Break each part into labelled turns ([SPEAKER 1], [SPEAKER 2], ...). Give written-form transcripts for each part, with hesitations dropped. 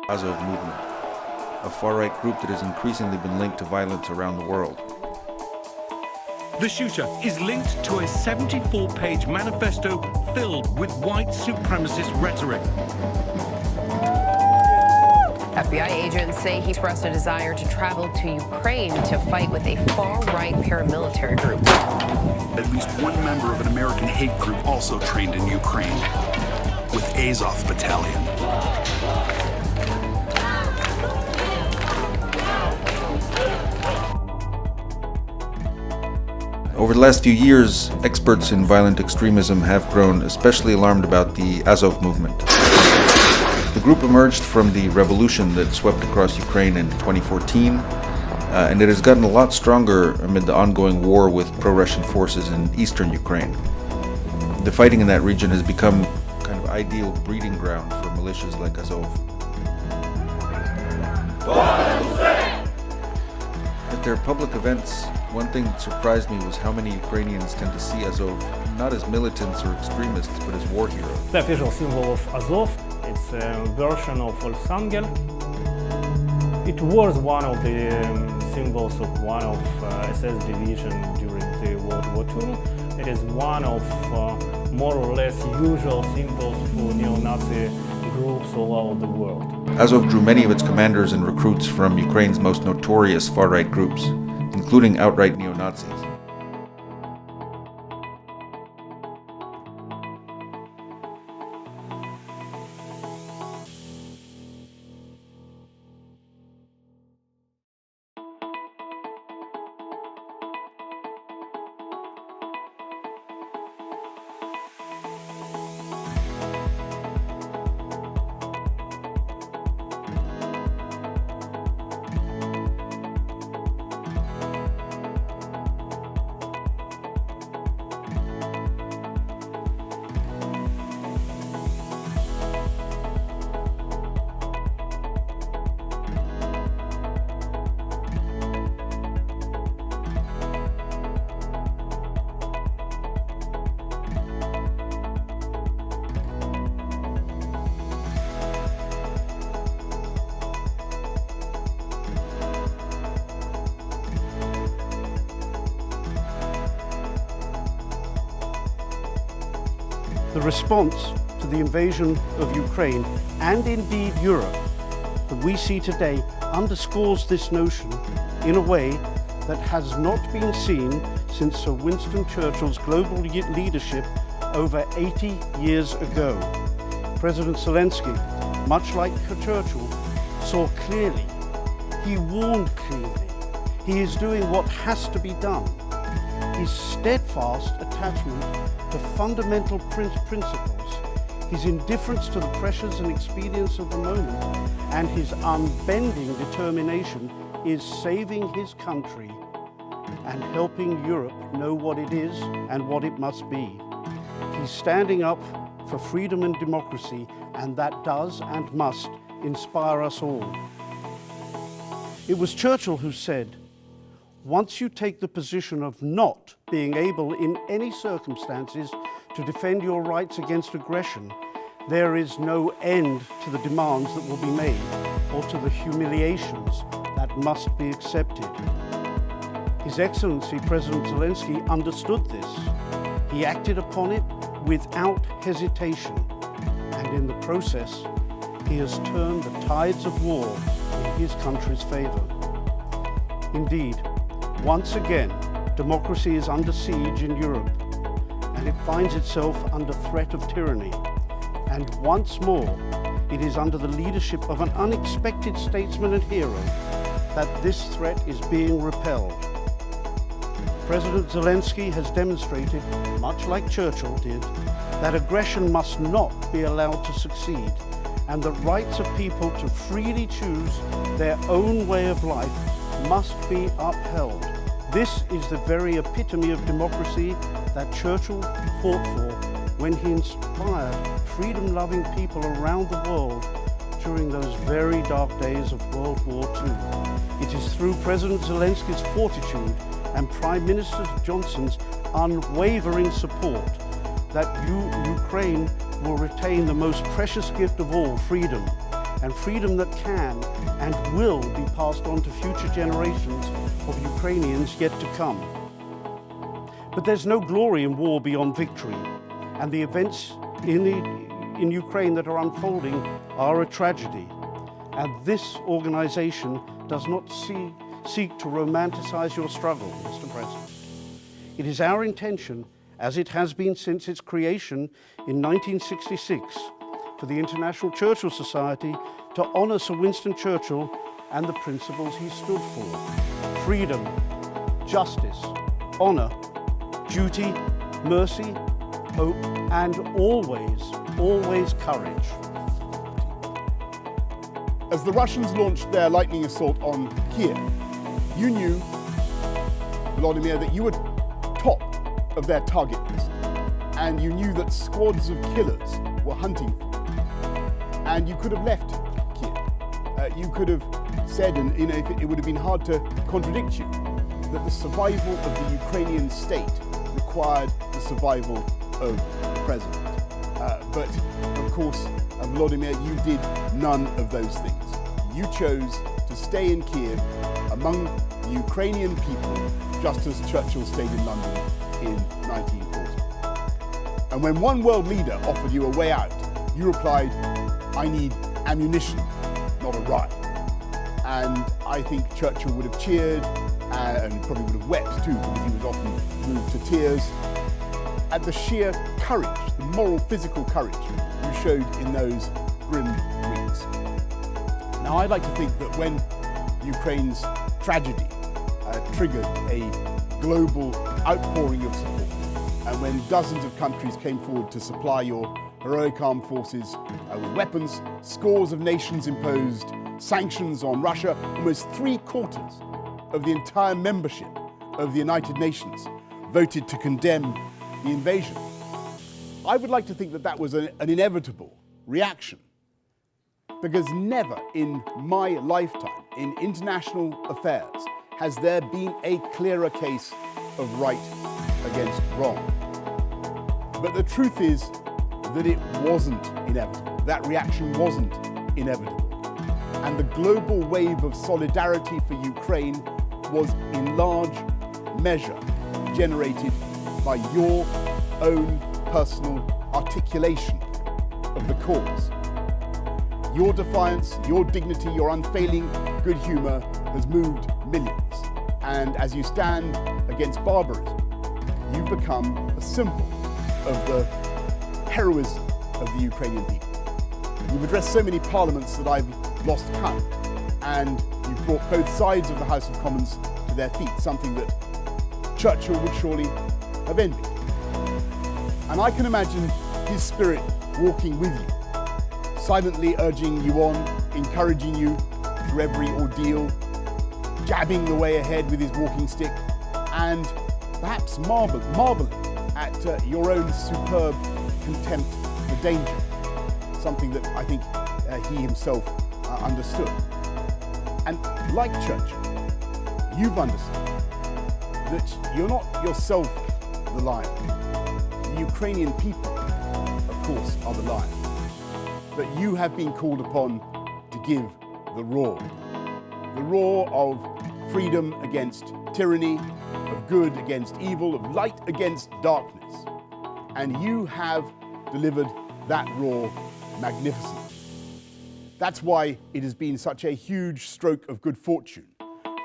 [SPEAKER 1] Azov movement, a far-right group that has increasingly been linked to violence around the world.
[SPEAKER 2] The shooter is linked to a 74-page manifesto filled with white supremacist rhetoric.
[SPEAKER 3] FBI agents say he expressed a desire to travel to Ukraine to fight with a far-right paramilitary group.
[SPEAKER 4] At least one member of an American hate group also trained in Ukraine with Azov Battalion.
[SPEAKER 1] Over the last few years, experts in violent extremism have grown especially alarmed about the Azov movement. The group emerged from the revolution that swept across Ukraine in 2014, and it has gotten a lot stronger amid the ongoing war with pro-Russian forces in eastern Ukraine. The fighting in that region has become kind of ideal breeding ground for militias like Azov. At their public events, one thing that surprised me was how many Ukrainians tend to see Azov not as militants or extremists, but as war heroes.
[SPEAKER 5] The official symbol of Azov, it's a version of Volksangel. It was one of the symbols of one of SS division during the World War II. It is one of more or less usual symbols for neo-Nazi groups all over the world.
[SPEAKER 1] Azov drew many of its commanders and recruits from Ukraine's most notorious far-right groups, including outright neo-Nazis.
[SPEAKER 6] The response to the invasion of Ukraine, and indeed Europe, that we see today underscores this notion in a way that has not been seen since Sir Winston Churchill's global leadership over 80 years ago. President Zelensky, much like Churchill, saw clearly. He warned clearly. He is doing what has to be done. His steadfast attachment to fundamental principles, his indifference to the pressures and expedience of the moment, and his unbending determination is saving his country and helping Europe know what it is and what it must be. He's standing up for freedom and democracy, and that does and must inspire us all. It was Churchill who said, "Once you take the position of not being able in any circumstances to defend your rights against aggression, there is no end to the demands that will be made or to the humiliations that must be accepted." His Excellency President Zelensky understood this. He acted upon it without hesitation, and in the process, he has turned the tides of war in his country's favor. Indeed, once again, democracy is under siege in Europe, and it finds itself under threat of tyranny. And once more, it is under the leadership of an unexpected statesman and hero that this threat is being repelled. President Zelensky has demonstrated, much like Churchill did, that aggression must not be allowed to succeed, and the rights of people to freely choose their own way of life must be upheld. This is the very epitome of democracy that Churchill fought for when he inspired freedom-loving people around the world during those very dark days of World War II. It is through President Zelensky's fortitude and Prime Minister Johnson's unwavering support that Ukraine will retain the most precious gift of all, freedom. and freedom that can and will be passed on to future generations of Ukrainians yet to come. But there's no glory in war beyond victory, and the events in Ukraine that are unfolding are a tragedy. And this organization does not seek to romanticize your struggle, Mr. President. It is our intention, as it has been since its creation in 1966, for the International Churchill Society to honor Sir Winston Churchill and the principles he stood for: freedom, justice, honor, duty, mercy, hope, and always courage.
[SPEAKER 7] As the Russians launched their lightning assault on Kiev, you knew, Volodymyr, that you were top of their target list, and you knew that squads of killers were hunting for you. And you could have left Kiev. You could have said, and it would have been hard to contradict you, that the survival of the Ukrainian state required the survival of the president. But of course, Volodymyr, you did none of those things. You chose to stay in Kiev among the Ukrainian people, just as Churchill stayed in London in 1940. And when one world leader offered you a way out, you replied, "I need ammunition, not a ride." And I think Churchill would have cheered and probably would have wept too, because he was often moved to tears at the sheer courage, the moral, physical courage you showed in those grim weeks. Now, I'd like to think that when Ukraine's tragedy triggered a global outpouring of support, and when dozens of countries came forward to supply your heroic armed forces with weapons, scores of nations imposed sanctions on Russia, almost 3/4 of the entire membership of the United Nations voted to condemn the invasion. I would like to think that that was an inevitable reaction, because never in my lifetime in international affairs has there been a clearer case of right against wrong. But the truth is that it wasn't inevitable. That reaction wasn't inevitable. And the global wave of solidarity for Ukraine was in large measure generated by your own personal articulation of the cause. Your defiance, your dignity, your unfailing good humor has moved millions. And as you stand against barbarism, you've become a symbol of the heroism of the Ukrainian people. You've addressed so many parliaments that I've lost count, and you've brought both sides of the House of Commons to their feet, something that Churchill would surely have envied. And I can imagine his spirit walking with you, silently urging you on, encouraging you through every ordeal, jabbing the way ahead with his walking stick, and perhaps marveling at your own superb contempt for danger, something that I think he himself understood. And like Churchill, you've understood that you're not yourself the lion. The Ukrainian people, of course, are the lion. But you have been called upon to give the roar of freedom against tyranny, of good against evil, of light against darkness. And you have delivered that roar magnificently. That's why it has been such a huge stroke of good fortune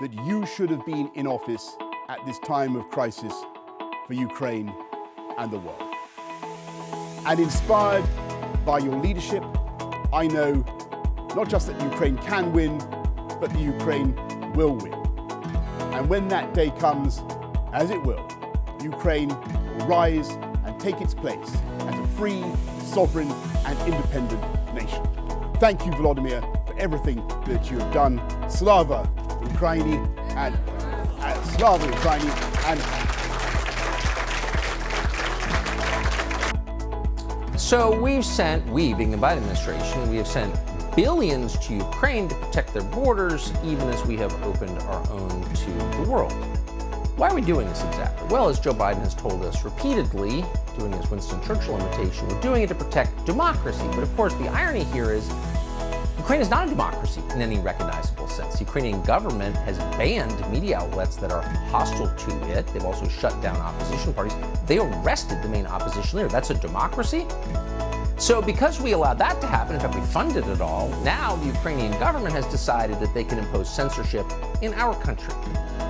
[SPEAKER 7] that you should have been in office at this time of crisis for Ukraine and the world. And inspired by your leadership, I know not just that Ukraine can win, but that Ukraine will win. And when that day comes, as it will, Ukraine will rise and take its place as a free, sovereign, and independent nation. Thank you, Volodymyr, for everything that you have done. Slava Ukraini and Slava Ukraini and.
[SPEAKER 8] So we being the Biden administration, we have sent billions to Ukraine to protect their borders, even as we have opened our own to the world. Why are we doing this exactly? Well, as Joe Biden has told us repeatedly, doing his Winston Churchill imitation, we're doing it to protect democracy. But of course, the irony here is Ukraine is not a democracy in any recognizable sense. The Ukrainian government has banned media outlets that are hostile to it. They've also shut down opposition parties. They arrested the main opposition leader. That's a democracy? So because we allowed that to happen, in fact, we funded it all, now the Ukrainian government has decided that they can impose censorship in our country.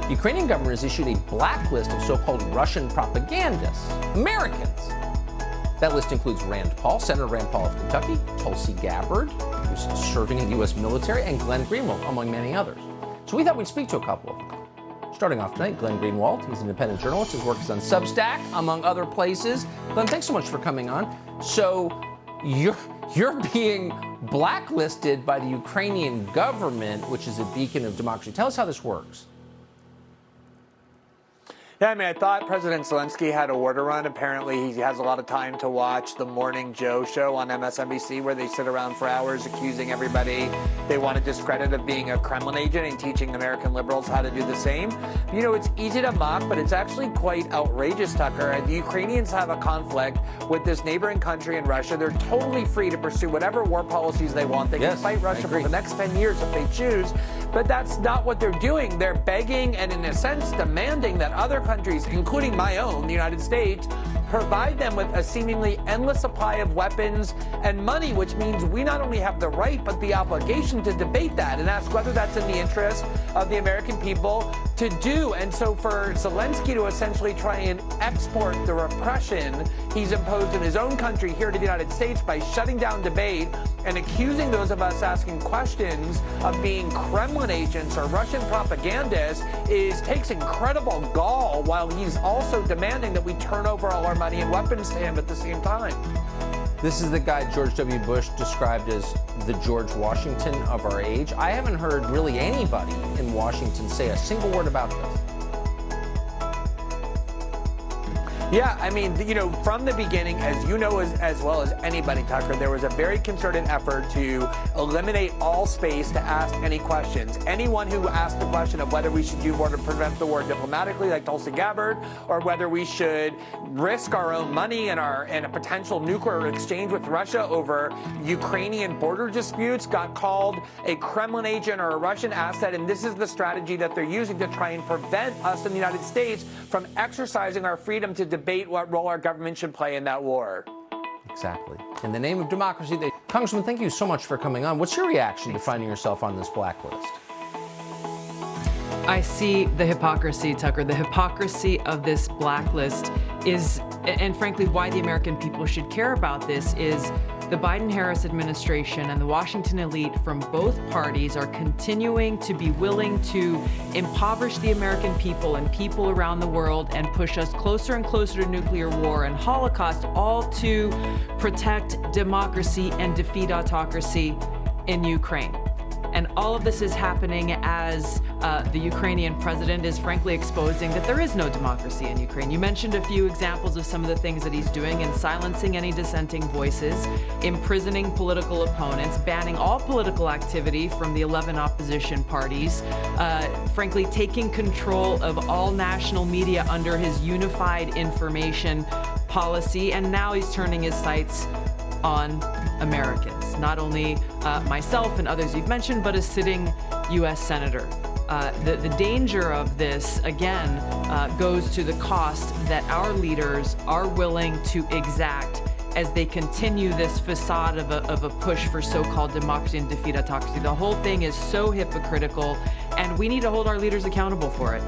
[SPEAKER 8] The Ukrainian government has issued a blacklist of so-called Russian propagandists, Americans. That list includes Rand Paul, Senator Rand Paul of Kentucky, Tulsi Gabbard, who's serving in the U.S. military, and Glenn Greenwald, among many others. So we thought we'd speak to a couple of them. Starting off tonight, Glenn Greenwald. He's an independent journalist. His work is on Substack, among other places. Glenn, thanks so much for coming on. So you're being blacklisted by the Ukrainian government, which is a beacon of democracy. Tell us how this works.
[SPEAKER 9] Yeah, I mean, I thought President Zelensky had a war to run. Apparently, he has a lot of time to watch the Morning Joe show on MSNBC, where they sit around for hours accusing everybody they want to discredit of being a Kremlin agent and teaching American liberals how to do the same. You know, it's easy to mock, but it's actually quite outrageous, Tucker. The Ukrainians have a conflict with this neighboring country in Russia. They're totally free to pursue whatever war policies they want. They can fight Russia for the next 10 years if they choose. But that's not what they're doing. They're begging and, in a sense, demanding that other countries, including my own, the United States, provide them with a seemingly endless supply of weapons and money, which means we not only have the right but the obligation to debate that and ask whether that's in the interest of the American people to do. And so for Zelensky to essentially try and export the repression he's imposed in his own country here to the United States by shutting down debate and accusing those of us asking questions of being Kremlin agents or Russian propagandists takes incredible gall, while he's also demanding that we turn over all our money and weapons to him at the same time.
[SPEAKER 8] This is the guy George W. Bush described as the George Washington of our age. I haven't heard really anybody in Washington say a single word about this.
[SPEAKER 9] Yeah, I mean, you know, from the beginning, as you know as well as anybody, Tucker, there was a very concerted effort to eliminate all space to ask any questions. Anyone who asked the question of whether we should do more to prevent the war diplomatically, like Tulsi Gabbard, or whether we should risk our own money and a potential nuclear exchange with Russia over Ukrainian border disputes, got called a Kremlin agent or a Russian asset. And this is the strategy that they're using to try and prevent us in the United States from exercising our freedom to debate what role our government should play in that war.
[SPEAKER 8] Exactly. In the name of democracy. Congressman, thank you so much for coming on. What's your reaction to finding yourself on this blacklist?
[SPEAKER 10] I see the hypocrisy, Tucker. The hypocrisy of this blacklist is, and frankly, why the American people should care about this is the Biden-Harris administration and the Washington elite from both parties are continuing to be willing to impoverish the American people and people around the world and push us closer and closer to nuclear war and Holocaust, all to protect democracy and defeat autocracy in Ukraine. And all of this is happening as the Ukrainian president is frankly exposing that there is no democracy in Ukraine. You mentioned a few examples of some of the things that he's doing, and silencing any dissenting voices, imprisoning political opponents, banning all political activity from the 11 opposition parties, frankly taking control of all national media under his unified information policy, and now he's turning his sights on Americans, not only myself and others you've mentioned, but a sitting U.S. senator. The danger of this, again, goes to the cost that our leaders are willing to exact as they continue this facade of a push for so-called democracy and defeat autocracy. The whole thing is so hypocritical, and we need to hold our leaders accountable for it.